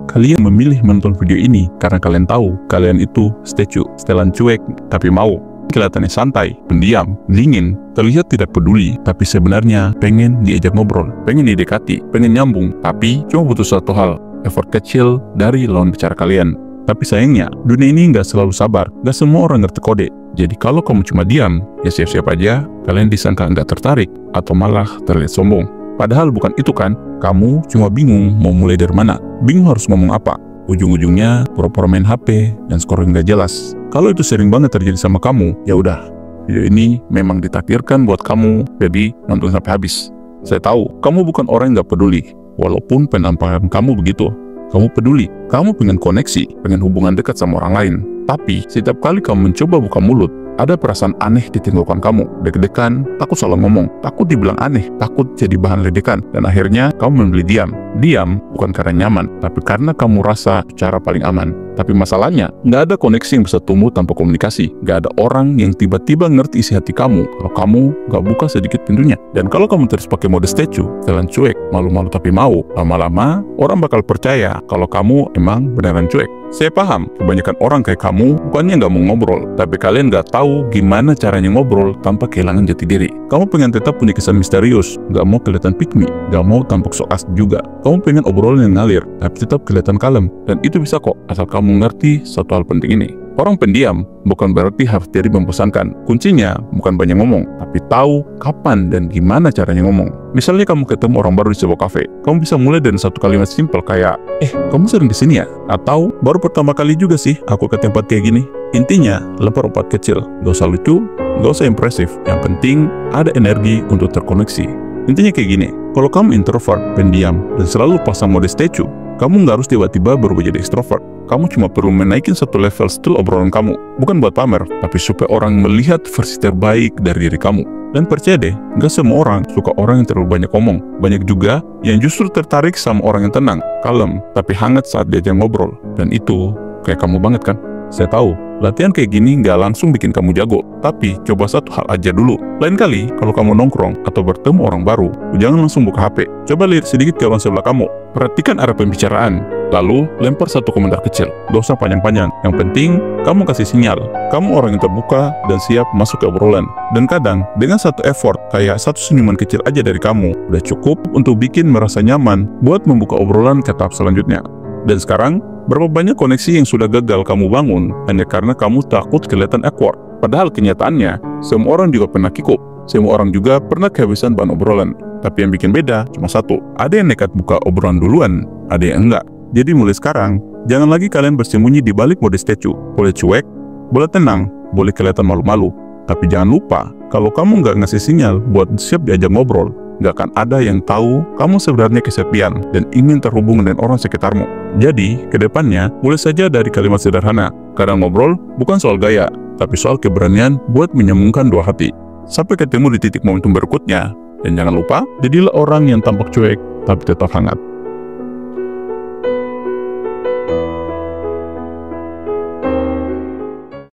kalian memilih menonton video ini karena kalian tahu kalian itu statue, setelan cuek tapi mau. Kelihatannya santai, pendiam, dingin, terlihat tidak peduli, tapi sebenarnya pengen diajak ngobrol, pengen didekati, pengen nyambung, tapi cuma butuh satu hal, effort kecil dari lawan bicara kalian. Tapi sayangnya, dunia ini nggak selalu sabar, nggak semua orang ngerti kode. Jadi kalau kamu cuma diam, ya siap-siap aja, kalian disangka nggak tertarik, atau malah terlihat sombong. Padahal bukan itu kan, kamu cuma bingung mau mulai dari mana, bingung harus ngomong apa. Ujung-ujungnya pura-pura main HP dan scoring nggak jelas. Kalau itu sering banget terjadi sama kamu, ya udah, video ini memang ditakdirkan buat kamu, jadi nonton sampai habis. Saya tahu, kamu bukan orang yang nggak peduli, walaupun penampakan kamu begitu. Kamu peduli, kamu pengen koneksi, pengen hubungan dekat sama orang lain. Tapi, setiap kali kamu mencoba buka mulut, ada perasaan aneh di tenggorokan kamu, deg-degan, takut salah ngomong, takut dibilang aneh, takut jadi bahan ledekan, dan akhirnya kamu memilih diam. Diam bukan karena nyaman, tapi karena kamu rasa cara paling aman. Tapi masalahnya, nggak ada koneksi yang bisa tumbuh tanpa komunikasi. Nggak ada orang yang tiba-tiba ngerti isi hati kamu kalau kamu nggak buka sedikit pintunya. Dan kalau kamu terus pakai mode statue, jalan cuek, malu-malu tapi mau, lama-lama orang bakal percaya kalau kamu emang beneran cuek. Saya paham, kebanyakan orang kayak kamu bukannya nggak mau ngobrol, tapi kalian nggak tahu gimana caranya ngobrol tanpa kehilangan jati diri. Kamu pengen tetap punya kesan misterius, nggak mau kelihatan pick me, nggak mau tampak sok asli juga. Kamu pengen obrolan yang ngalir, tapi tetap kelihatan kalem. Dan itu bisa kok, asal kamu ngerti satu hal penting ini. Orang pendiam bukan berarti harus jadi membosankan. Kuncinya bukan banyak ngomong, tapi tahu kapan dan gimana caranya ngomong. Misalnya kamu ketemu orang baru di sebuah kafe, kamu bisa mulai dari satu kalimat simpel kayak, kamu sering di sini ya? Atau, baru pertama kali juga sih aku ke tempat kayak gini. Intinya, lempar umpan kecil. Gak usah lucu, gak usah impresif. Yang penting, ada energi untuk terkoneksi. Intinya kayak gini, kalau kamu introvert, pendiam, dan selalu pasang mode statue, kamu nggak harus tiba-tiba berubah jadi extrovert. Kamu cuma perlu menaikin satu level skill obrolan kamu. Bukan buat pamer, tapi supaya orang melihat versi terbaik dari diri kamu. Dan percaya deh, nggak semua orang suka orang yang terlalu banyak ngomong. Banyak juga yang justru tertarik sama orang yang tenang, kalem, tapi hangat saat diajak ngobrol. Dan itu kayak kamu banget kan? Saya tahu, latihan kayak gini nggak langsung bikin kamu jago, tapi coba satu hal aja dulu. Lain kali, kalau kamu nongkrong atau bertemu orang baru, jangan langsung buka HP. Coba lihat sedikit ke orang sebelah kamu. Perhatikan arah pembicaraan, lalu lempar satu komentar kecil. Gak usah panjang-panjang. Yang penting, kamu kasih sinyal. Kamu orang yang terbuka dan siap masuk ke obrolan. Dan kadang, dengan satu effort, kayak satu senyuman kecil aja dari kamu, udah cukup untuk bikin merasa nyaman buat membuka obrolan ke tahap selanjutnya. Dan sekarang, berapa banyak koneksi yang sudah gagal kamu bangun hanya karena kamu takut kelihatan awkward? Padahal kenyataannya, semua orang juga pernah kikuk. Semua orang juga pernah kehabisan bahan obrolan. Tapi yang bikin beda cuma satu. Ada yang nekat buka obrolan duluan, ada yang enggak. Jadi mulai sekarang, jangan lagi kalian bersembunyi di balik mode statue. Boleh cuek, boleh tenang, boleh kelihatan malu-malu. Tapi jangan lupa, kalau kamu nggak ngasih sinyal buat siap diajak ngobrol, nggak akan ada yang tahu kamu sebenarnya kesepian dan ingin terhubung dengan orang sekitarmu. Jadi, kedepannya, mulai saja dari kalimat sederhana. Kadang ngobrol bukan soal gaya, tapi soal keberanian buat menyambungkan dua hati. Sampai ketemu di titik momentum berikutnya. Dan jangan lupa, jadilah orang yang tampak cuek, tapi tetap hangat.